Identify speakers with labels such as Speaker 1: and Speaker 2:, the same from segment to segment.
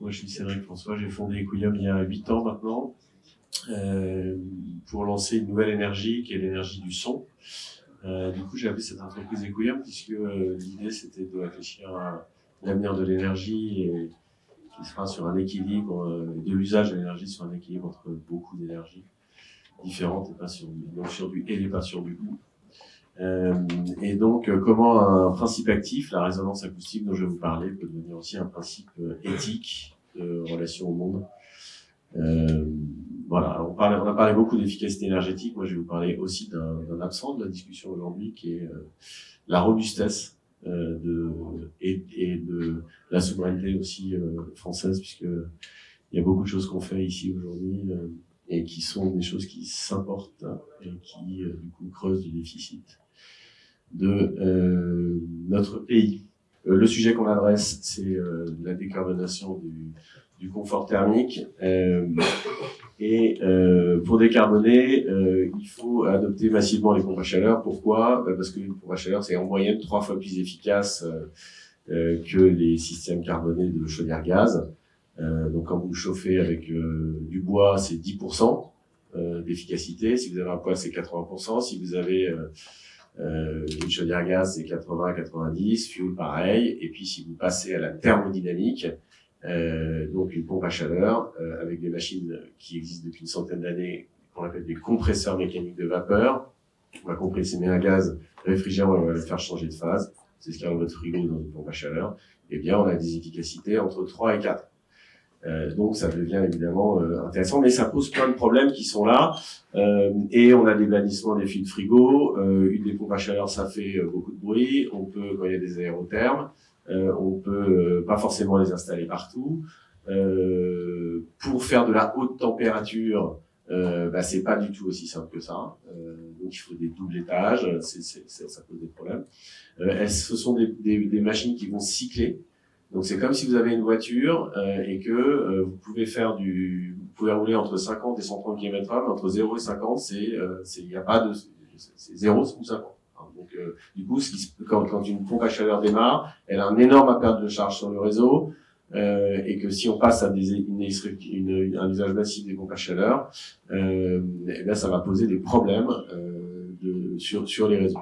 Speaker 1: Moi, je suis Cédric François, j'ai fondé Equium il y a 8 ans maintenant, pour lancer une nouvelle énergie qui est l'énergie du son. Du coup, j'ai appelé cette entreprise Equium puisque l'idée c'était de réfléchir à l'avenir de l'énergie et qui sera sur un équilibre de l'usage de l'énergie sur un équilibre entre beaucoup d'énergies différentes et pas sur du et pas sur du ou. Et donc, comment un principe actif, la résonance acoustique dont je vais vous parler, peut devenir aussi un principe éthique de relation au monde. Voilà, on a parlé beaucoup d'efficacité énergétique. Moi, je vais vous parler aussi d'un absent de la discussion aujourd'hui, qui est la robustesse et de la souveraineté aussi française, puisque il y a beaucoup de choses qu'on fait ici aujourd'hui et qui sont des choses qui s'importent et qui du coup creusent du déficit de notre pays. Le sujet qu'on adresse, c'est la décarbonation du confort thermique. Pour décarboner, il faut adopter massivement les pompes à chaleur. Pourquoi ? Parce que les pompes à chaleur, c'est en moyenne 3 fois plus efficace que les systèmes carbonés de chaudière gaz. Donc quand vous chauffez avec du bois, c'est 10% d'efficacité. Si vous avez un poêle, c'est 80%. Si vous avez une chaudière gaz, c'est 80-90, fuel pareil. Et puis si vous passez à la thermodynamique, donc une pompe à chaleur avec des machines qui existent depuis une centaine d'années, qu'on appelle des compresseurs mécaniques de vapeur. On va compresser un gaz réfrigérant et on va le faire changer de phase. C'est ce qu'il y a dans votre frigo dans une pompe à chaleur. Eh bien, on a des efficacités entre 3 et 4. Donc ça devient évidemment intéressant, mais ça pose plein de problèmes qui sont là. Et on a des blannissements des fils de frigo. Une des pompes à chaleur, ça fait beaucoup de bruit. On peut, quand il y a des aérothermes, on peut pas forcément les installer partout. Pour faire de la haute température, c'est pas du tout aussi simple que ça. Donc il faut des doubles étages, ça pose des problèmes. Ce sont des machines qui vont cycler. Donc c'est comme si vous avez une voiture et que vous pouvez rouler entre 50 et 130 km/h, mais entre 0 et 50, il n'y a pas de, c'est 0 ou 50. Donc du coup, quand une pompe à chaleur démarre, elle a un énorme à perte de charge sur le réseau et que si on passe à un usage massif des pompes à chaleur, eh bien ça va poser des problèmes sur les réseaux.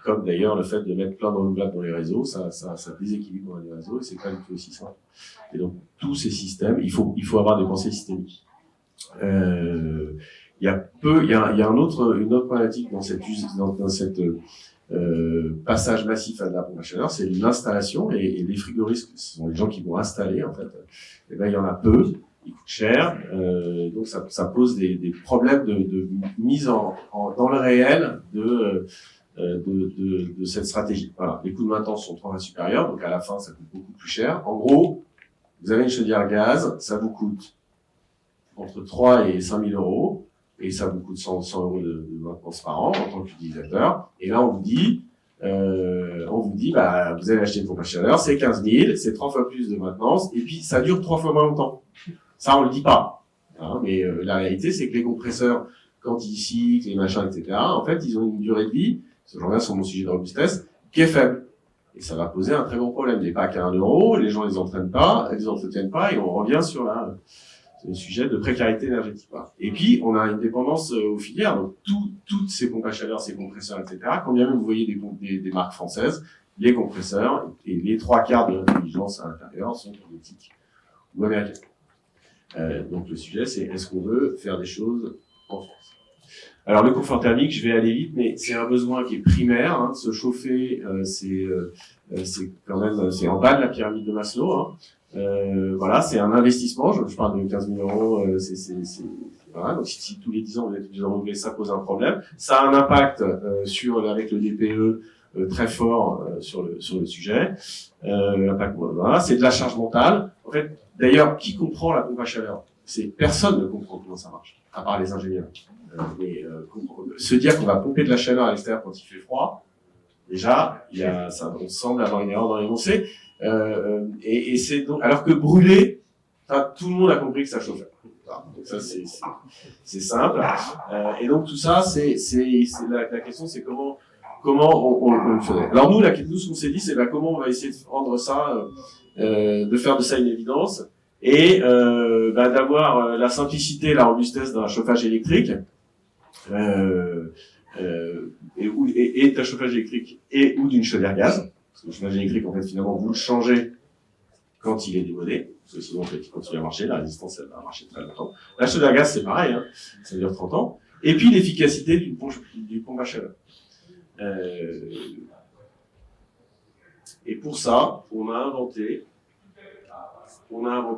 Speaker 1: Comme d'ailleurs le fait de mettre plein de renouvelables dans les réseaux, ça déséquilibre dans les réseaux et c'est pas du tout aussi simple. Et donc tous ces systèmes, il faut avoir des pensées systémiques. Il y a une autre problématique dans cette passage massif à de la pompe à chaleur, c'est l'installation et les frigoristes, ce sont les gens qui vont installer en fait. Et ben il y en a peu, ils coûtent cher, donc ça pose des problèmes de mise dans le réel de cette stratégie. Voilà, les coûts de maintenance sont 3 fois supérieurs, donc à la fin ça coûte beaucoup plus cher. En gros, vous avez une chaudière gaz, ça vous coûte entre 3 et 5 000 euros, et ça vous coûte 100 euros de maintenance par an en tant qu'utilisateur. Et là, on vous dit, vous allez acheter une pompe à chaleur, c'est 15 000, c'est 3 fois plus de maintenance, et puis ça dure 3 fois moins longtemps. Ça, on le dit pas. Hein, mais la réalité, c'est que les compresseurs, quand ils cyclent, les machins, etc., en fait, ils ont une durée de vie, je reviens sur mon sujet de robustesse, qui est faible. Et ça va poser un très bon problème. Les packs à 1 euro, les gens les entretiennent pas, et on revient sur le sujet de précarité énergétique. Voilà. Et puis, on a une dépendance aux filières, donc toutes ces pompes à chaleur, ces compresseurs, etc., quand bien même vous voyez des marques françaises, les compresseurs et les 3/4 de l'intelligence à l'intérieur sont soviétiques ou américaines. Donc le sujet, c'est est-ce qu'on veut faire des choses en France ? Alors le confort thermique, je vais aller vite, mais c'est un besoin qui est primaire. Hein, se chauffer, c'est quand même, c'est en bas de la pyramide de Maslow. Hein. Voilà, c'est un investissement. Je parle de 15 000 euros. Voilà. Donc si tous les 10 ans vous êtes obligé de renouveler, ça pose un problème. Ça a un impact avec le DPE très fort sur le sujet. L'impact, voilà, c'est de la charge mentale. En fait, d'ailleurs, qui comprend la pompe à chaleur ? Personne ne comprend comment ça marche, à part les ingénieurs. Se dire qu'on va pomper de la chaleur à l'extérieur quand il fait froid, déjà, on semble avoir une erreur dans l'énoncé. Et c'est donc, alors que brûler, tout le monde a compris que ça chauffait. Donc ça, c'est simple. Et donc tout ça, la question, c'est comment on le faisait. Alors nous, ce qu'on s'est dit, c'est comment on va essayer de rendre ça de faire de ça une évidence et d'avoir la simplicité et la robustesse d'un chauffage électrique et d'un chauffage électrique et ou d'une chaudière gaz. Parce que le chauffage électrique, en fait, finalement, vous le changez quand il est démodé, parce que sinon, en fait, il continue à marcher, la résistance, elle va marcher très longtemps. La chaudière gaz, c'est pareil, hein, ça dure 30 ans. Et puis, l'efficacité du pompe à chaleur. Et pour ça, on a inventé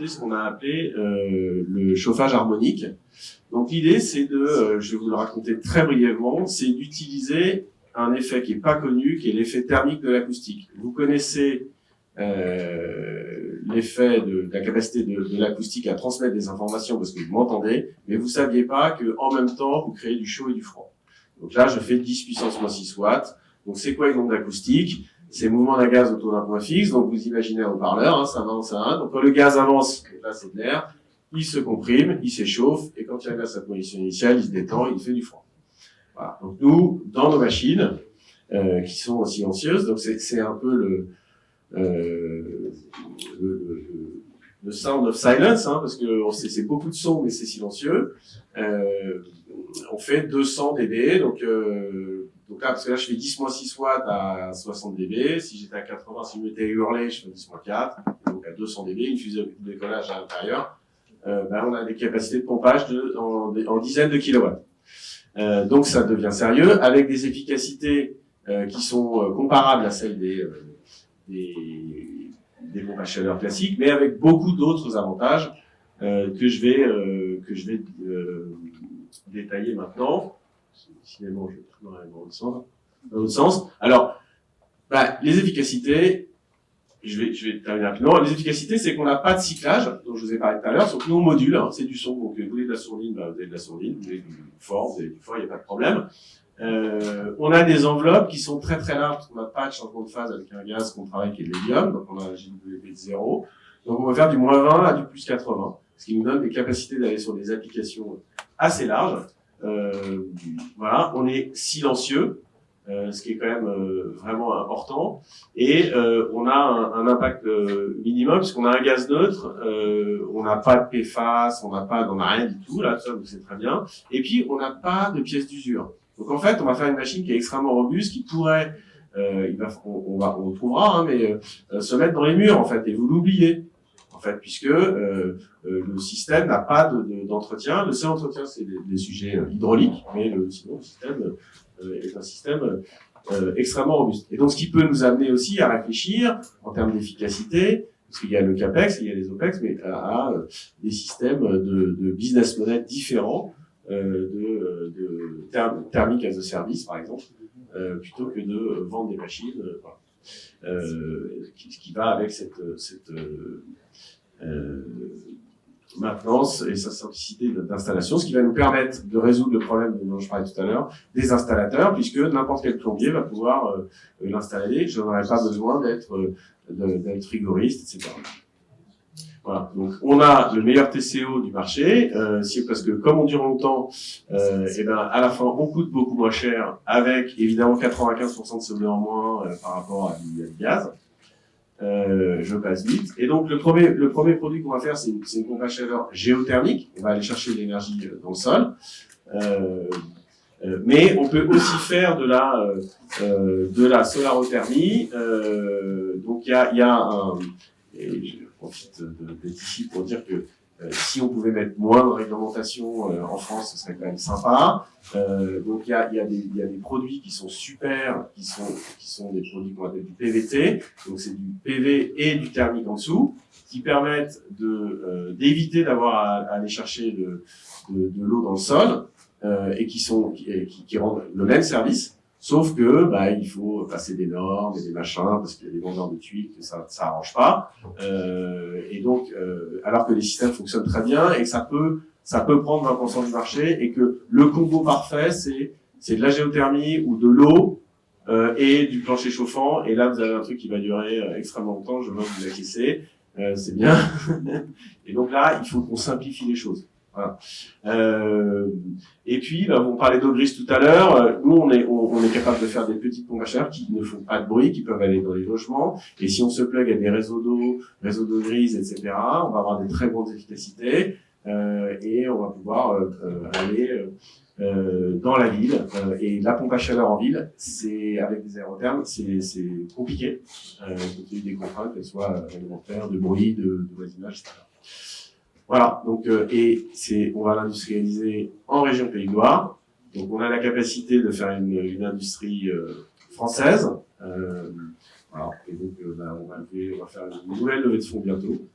Speaker 1: ce qu'on a appelé le chauffage harmonique. Donc l'idée, c'est je vais vous le raconter très brièvement, c'est d'utiliser un effet qui est pas connu, qui est l'effet thermique de l'acoustique. Vous connaissez l'effet de la capacité de l'acoustique à transmettre des informations parce que vous m'entendez, mais vous saviez pas que en même temps vous créez du chaud et du froid. Donc là, je fais 10 puissance moins 6 watts. Donc c'est quoi une onde acoustique? C'est le mouvement d'un gaz autour d'un point fixe. Donc vous imaginez un haut-parleur, hein, ça avance à 1. Donc quand le gaz avance, et là c'est de l'air, il se comprime, il s'échauffe, et quand il arrive à sa position initiale, il se détend, il fait du froid. Voilà. Donc nous, dans nos machines, qui sont silencieuses, donc c'est un peu le sound of silence, hein, parce que c'est beaucoup de son, mais c'est silencieux. On fait 200 dB, donc là, parce que là, je fais 10 moins 6 watts à 60 dB. Si j'étais à 80, si je m'étais hurlé, je fais 10 moins 4. Donc à 200 dB, une fusée de décollage à l'intérieur. On a des capacités de pompage en dizaines de kilowatts. Donc ça devient sérieux, avec des efficacités qui sont comparables à celles des pompes à chaleur classiques, mais avec beaucoup d'autres avantages que je vais détailler maintenant. Finalement, je vais dans l'autre sens. Alors, les efficacités, je vais terminer rapidement. Les efficacités, c'est qu'on n'a pas de cyclage, dont je vous ai parlé tout à l'heure, sauf que nous, on module, hein, c'est du son. Donc, vous voulez de la sourdine, vous avez de la sourdine. Vous voulez du fort, vous avez du fort, il n'y a pas de problème. On a des enveloppes qui sont très très larges, parce qu'on n'a pas de changement de phase avec un gaz qu'on travaille qui est de l'hélium, donc on a un GWP de 0. Donc, on va faire du moins 20 à du plus 80, ce qui nous donne des capacités d'aller sur des applications assez larges. Voilà, on est silencieux, ce qui est quand même vraiment important, et on a un impact minimum puisqu'on a un gaz neutre, on n'a pas de PFAS, on n'a rien du tout là, ça vous savez très bien, et puis on n'a pas de pièces d'usure. Donc en fait, on va faire une machine qui est extrêmement robuste, qui pourrait, on trouvera, hein, mais se mettre dans les murs en fait, et vous l'oubliez. En fait, puisque le système n'a pas d'entretien. Le seul entretien, c'est des sujets hydrauliques, mais sinon, le système est un système extrêmement robuste. Et donc, ce qui peut nous amener aussi à réfléchir en termes d'efficacité, parce qu'il y a le CAPEX, il y a les OPEX, mais à des systèmes de business model différents, thermique as a service, par exemple, plutôt que de vendre des machines, voilà. Qui va avec cette maintenance et sa simplicité d'installation, ce qui va nous permettre de résoudre le problème dont je parlais tout à l'heure des installateurs, puisque n'importe quel plombier va pouvoir l'installer. Je n'aurai pas besoin d'être rigoriste, etc. Voilà. Donc, on a le meilleur TCO du marché, parce que comme on dure longtemps, à la fin, on coûte beaucoup moins cher, avec évidemment 95% de CO2 en moins par rapport à du gaz. Je passe vite. Et donc, le premier produit qu'on va faire, c'est une pompe à chaleur géothermique. On va aller chercher de l'énergie dans le sol. Mais on peut aussi faire de la solarothermie. Donc, il y a et je profite d'être ici pour dire que si on pouvait mettre moins de réglementation en France, ce serait quand même sympa. Donc il y a des produits qui sont super, qui sont des produits qu'on appelle du PVT. Donc c'est du PV et du thermique en dessous, qui permettent d'éviter d'avoir à aller chercher de l'eau dans le sol et qui rendent le même service. Sauf que il faut passer des normes et des machins parce qu'il y a des vendeurs de tuiles que ça arrange pas. Et donc alors que les systèmes fonctionnent très bien et que ça peut prendre 20% du marché et que le combo parfait c'est de la géothermie ou de l'eau et du plancher chauffant. Et là vous avez un truc qui va durer extrêmement longtemps. Je vois que vous l'acquiescez, c'est bien. Et donc là il faut qu'on simplifie les choses. Voilà. Et puis, on parlait d'eau grise tout à l'heure. Nous, on est capable de faire des petites pompes à chaleur qui ne font pas de bruit, qui peuvent aller dans les logements. Et si on se plug à des réseaux d'eau grise, etc., on va avoir des très grandes efficacités. Et on va pouvoir aller dans la ville. Et la pompe à chaleur en ville, c'est avec des aérothermes, c'est compliqué. Compte tenu des contraintes, qu'elles soient réglementaires, de bruit, de voisinage, etc. Voilà. Donc on va l'industrialiser en région Pays de Loire. Donc on a la capacité de faire une industrie française. Voilà. Et donc on va faire une nouvelle levée de fonds bientôt.